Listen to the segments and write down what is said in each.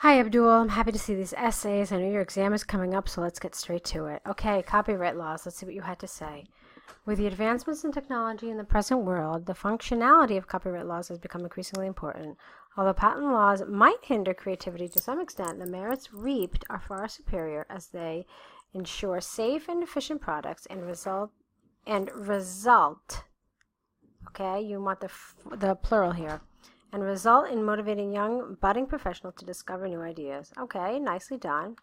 Hi, Abdul. I'm happy to see these essays. I know your exam is coming up, so let's get straight to it. Okay, copyright laws. Let's see what you had to say. With the advancements in technology in the present world, the functionality of copyright laws has become increasingly important. Although patent laws might hinder creativity to some extent, the merits reaped are far superior as they ensure safe and efficient products and result. Okay, you want the plural here and result in motivating young budding professionals to discover new ideas. Okay, nicely done.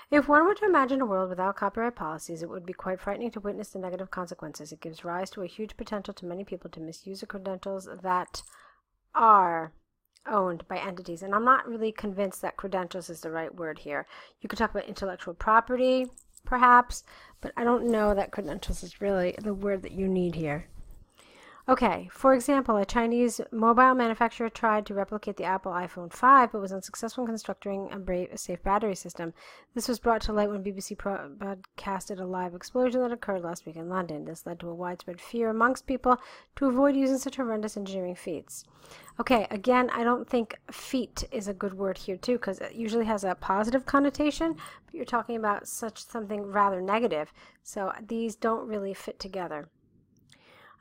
If one were to imagine a world without copyright policies, it would be quite frightening to witness the negative consequences. It gives rise to a huge potential to many people to misuse the credentials that are owned by entities. And I'm not really convinced that credentials is the right word here. You could talk about intellectual property, perhaps, but I don't know that credentials is really the word that you need here. Okay, for example, a Chinese mobile manufacturer tried to replicate the Apple iPhone 5 but was unsuccessful in constructing a safe battery system. This was brought to light when BBC broadcasted a live explosion that occurred last week in London. This led to a widespread fear amongst people to avoid using such horrendous engineering feats. Okay, again, I don't think feat is a good word here too because it usually has a positive connotation, but you're talking about something rather negative, so these don't really fit together.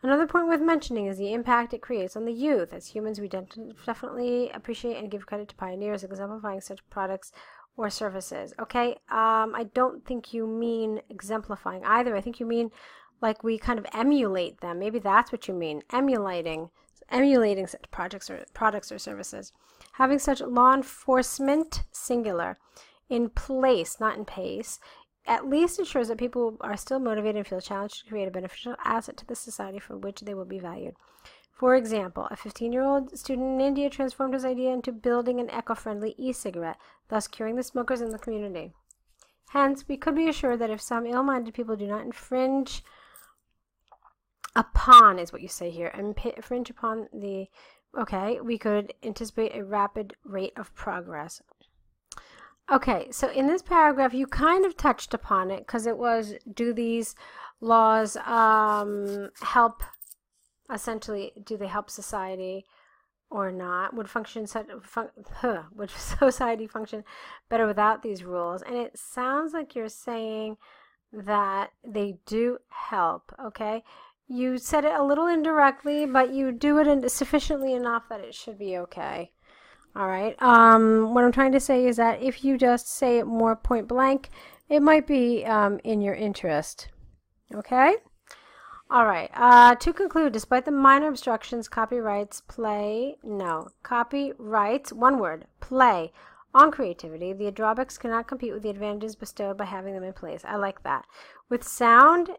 Another point worth mentioning is the impact it creates on the youth. As humans, we definitely appreciate and give credit to pioneers exemplifying such products or services. Okay, I don't think you mean exemplifying either. I think you mean like we kind of emulate them. Maybe that's what you mean, emulating such products or services. Having such law enforcement, singular, in place, not in pace, at least ensures that people are still motivated and feel challenged to create a beneficial asset to the society for which they will be valued. For example, a 15-year-old student in India transformed his idea into building an eco-friendly e-cigarette, thus curing the smokers in the community. Hence, we could be assured that if some ill-minded people do not infringe upon, is what you say here, infringe upon the, okay, we could anticipate a rapid rate of progress. Okay, so in this paragraph, you kind of touched upon it because it was, do these laws help, essentially, do they help society or not? Would society function better without these rules? And it sounds like you're saying that they do help, okay? You said it a little indirectly, but you do it sufficiently enough that it should be okay. All right. What I'm trying to say is that if you just say it more point blank, it might be in your interest. Okay? All right. To conclude, despite the minor obstructions, copyrights, one word, play on creativity, the drawbacks cannot compete with the advantages bestowed by having them in place. I like that. With soundly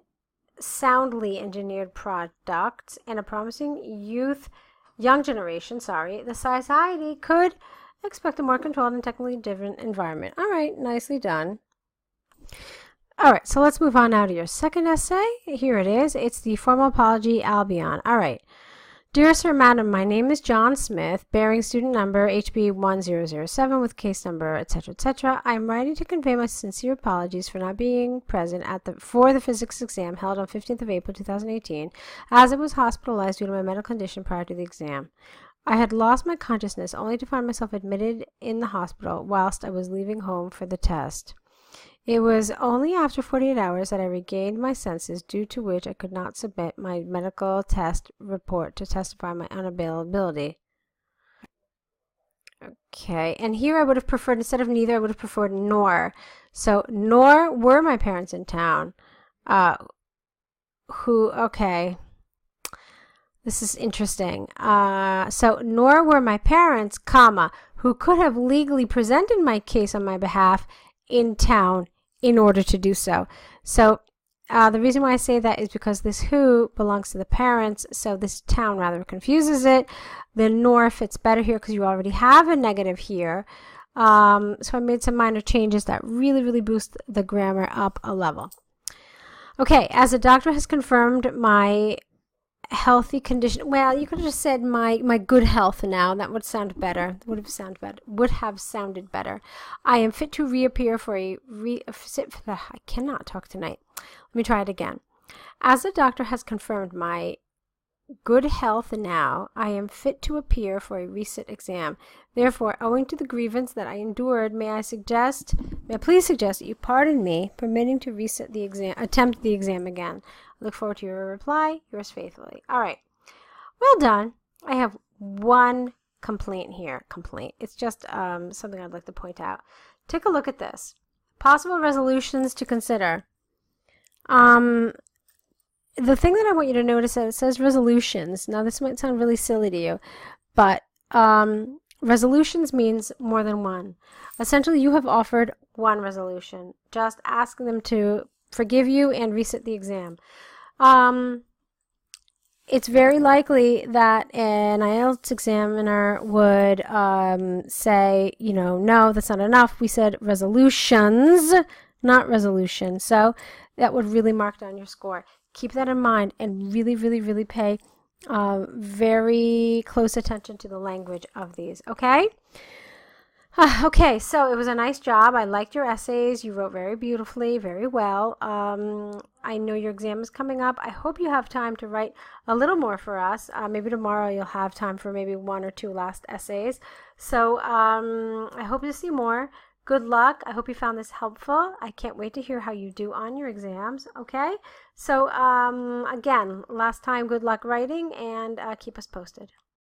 engineered products and a promising young generation, the society could expect a more controlled and technically different environment. All right, nicely done. All right, so let's move on now to your second essay. Here it is. It's the formal apology, Albion. All right. Dear Sir, Madam, my name is John Smith, bearing student number HB1007 with case number, etc., etc. I am writing to convey my sincere apologies for not being present for the physics exam held on 15th of April 2018, as I was hospitalized due to my medical condition prior to the exam. I had lost my consciousness only to find myself admitted in the hospital whilst I was leaving home for the test. It was only after 48 hours that I regained my senses, due to which I could not submit my medical test report to testify my unavailability. Okay, and here I would have preferred, instead of neither, I would have preferred nor. So, nor were my parents in town. Okay. This is interesting. So, nor were my parents, who could have legally presented my case on my behalf in town in order to do so. So the reason why I say that is because this who belongs to the parents, so this town rather confuses it. The nor fits better here because you already have a negative here. So I made some minor changes that really boost the grammar up a level. Okay, as a doctor has confirmed my healthy condition, well, you could have just said my good health now. That would sound better. Would have sounded better. I am fit to reappear for I cannot talk tonight. Let me try it again. As the doctor has confirmed my good health now, I am fit to appear for a resit exam. Therefore, owing to the grievance that I endured, may I please suggest that you pardon me, permitting to attempt the exam again. I look forward to your reply. Yours faithfully. All right. Well done. I have one complaint here. It's just something I'd like to point out. Take a look at this. Possible resolutions to consider. The thing that I want you to notice is that it says resolutions. Now, this might sound really silly to you, but resolutions means more than one. Essentially, you have offered one resolution. Just asking them to forgive you and resit the exam. It's very likely that an IELTS examiner would say, no, that's not enough. We said resolutions, not resolution. So that would really mark down your score. Keep that in mind and really, really, really pay very close attention to the language of these, okay? Okay, so it was a nice job. I liked your essays. You wrote very beautifully, very well. I know your exam is coming up. I hope you have time to write a little more for us. Maybe tomorrow you'll have time for maybe 1 or 2 last essays. So I hope to see more. Good luck. I hope you found this helpful. I can't wait to hear how you do on your exams, okay? So again, last time, good luck writing, and keep us posted.